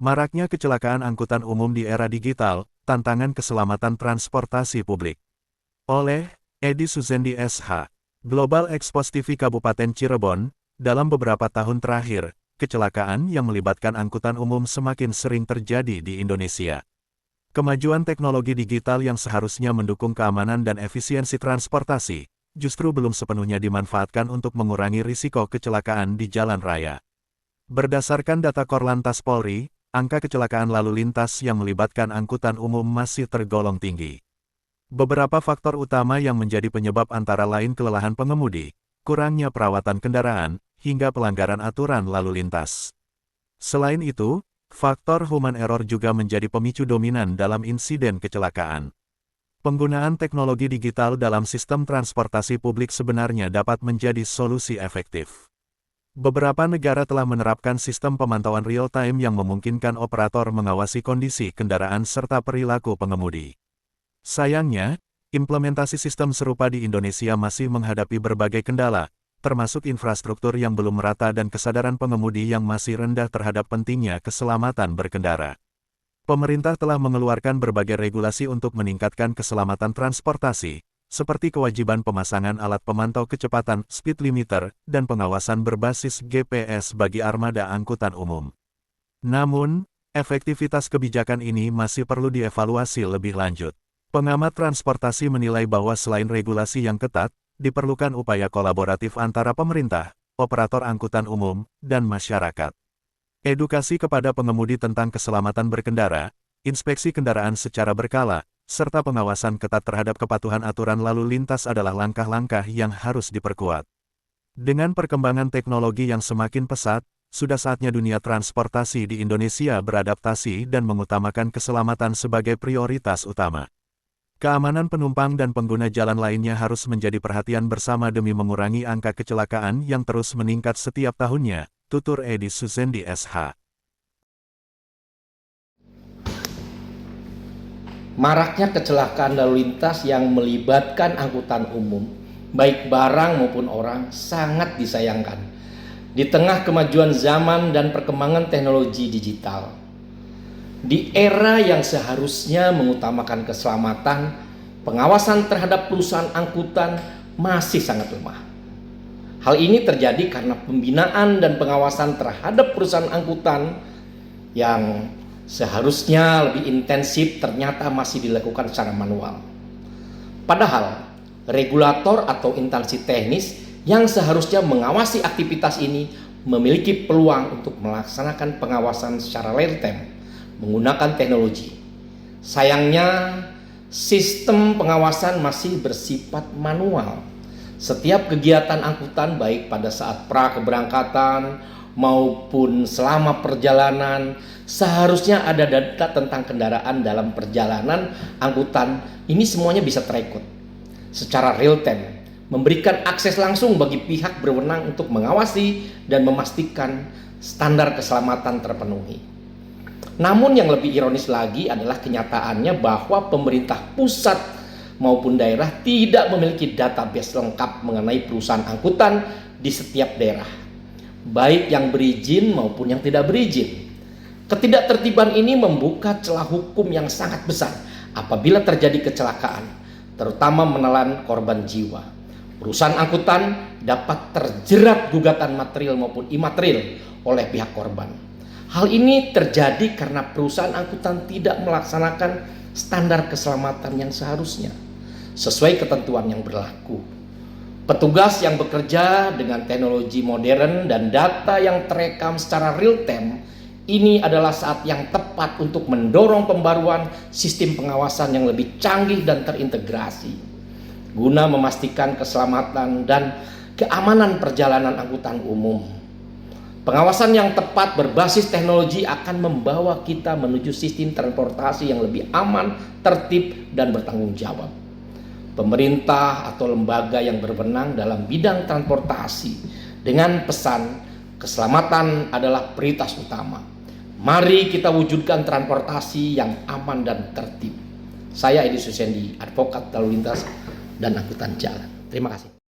Maraknya kecelakaan angkutan umum di era digital, tantangan keselamatan transportasi publik. Oleh Edi Suzendi SH. Global Expos TV Kabupaten Cirebon, dalam beberapa tahun terakhir, kecelakaan yang melibatkan angkutan umum semakin sering terjadi di Indonesia. Kemajuan teknologi digital yang seharusnya mendukung keamanan dan efisiensi transportasi, justru belum sepenuhnya dimanfaatkan untuk mengurangi risiko kecelakaan di jalan raya. Berdasarkan data Korlantas Polri, angka kecelakaan lalu lintas yang melibatkan angkutan umum masih tergolong tinggi. Beberapa faktor utama yang menjadi penyebab antara lain kelelahan pengemudi, kurangnya perawatan kendaraan, hingga pelanggaran aturan lalu lintas. Selain itu, faktor human error juga menjadi pemicu dominan dalam insiden kecelakaan. Penggunaan teknologi digital dalam sistem transportasi publik sebenarnya dapat menjadi solusi efektif. Beberapa negara telah menerapkan sistem pemantauan real-time yang memungkinkan operator mengawasi kondisi kendaraan serta perilaku pengemudi. Sayangnya, implementasi sistem serupa di Indonesia masih menghadapi berbagai kendala, termasuk infrastruktur yang belum merata dan kesadaran pengemudi yang masih rendah terhadap pentingnya keselamatan berkendara. Pemerintah telah mengeluarkan berbagai regulasi untuk meningkatkan keselamatan transportasi, seperti kewajiban pemasangan alat pemantau kecepatan speed limiter dan pengawasan berbasis GPS bagi armada angkutan umum. Namun, efektivitas kebijakan ini masih perlu dievaluasi lebih lanjut. Pengamat transportasi menilai bahwa selain regulasi yang ketat, diperlukan upaya kolaboratif antara pemerintah, operator angkutan umum, dan masyarakat. Edukasi kepada pengemudi tentang keselamatan berkendara, inspeksi kendaraan secara berkala, serta pengawasan ketat terhadap kepatuhan aturan lalu lintas adalah langkah-langkah yang harus diperkuat. Dengan perkembangan teknologi yang semakin pesat, sudah saatnya dunia transportasi di Indonesia beradaptasi dan mengutamakan keselamatan sebagai prioritas utama. Keamanan penumpang dan pengguna jalan lainnya harus menjadi perhatian bersama demi mengurangi angka kecelakaan yang terus meningkat setiap tahunnya, tutur Edi Suzendi SH. Maraknya kecelakaan lalu lintas yang melibatkan angkutan umum, baik barang maupun orang, sangat disayangkan. Di tengah kemajuan zaman dan perkembangan teknologi digital, di era yang seharusnya mengutamakan keselamatan, pengawasan terhadap perusahaan angkutan masih sangat lemah. Hal ini terjadi karena pembinaan dan pengawasan terhadap perusahaan angkutan yang seharusnya lebih intensif ternyata masih dilakukan secara manual. Padahal, regulator atau instansi teknis yang seharusnya mengawasi aktivitas ini memiliki peluang untuk melaksanakan pengawasan secara real time menggunakan teknologi. Sayangnya, sistem pengawasan masih bersifat manual. Setiap kegiatan angkutan baik pada saat pra-keberangkatan maupun selama perjalanan seharusnya ada data tentang kendaraan dalam perjalanan angkutan. Ini semuanya bisa terekod secara real time, memberikan akses langsung bagi pihak berwenang untuk mengawasi dan memastikan standar keselamatan terpenuhi. Namun yang lebih ironis lagi adalah kenyataannya bahwa pemerintah pusat maupun daerah tidak memiliki database lengkap mengenai perusahaan angkutan di setiap daerah, baik yang berizin maupun yang tidak berizin. Ketidaktertiban ini membuka celah hukum yang sangat besar apabila terjadi kecelakaan, terutama menelan korban jiwa. Perusahaan angkutan dapat terjerat gugatan material maupun imaterial oleh pihak korban. Hal ini terjadi karena perusahaan angkutan tidak melaksanakan standar keselamatan yang seharusnya sesuai ketentuan yang berlaku. Petugas yang bekerja dengan teknologi modern dan data yang terekam secara real time, ini adalah saat yang tepat untuk mendorong pembaruan sistem pengawasan yang lebih canggih dan terintegrasi guna memastikan keselamatan dan keamanan perjalanan angkutan umum. Pengawasan yang tepat berbasis teknologi akan membawa kita menuju sistem transportasi yang lebih aman, tertib, dan bertanggung jawab. Pemerintah atau lembaga yang berwenang dalam bidang transportasi dengan pesan keselamatan adalah prioritas utama. Mari kita wujudkan transportasi yang aman dan tertib. Saya Edi Suzendi, advokat lalu lintas dan angkutan jalan. Terima kasih.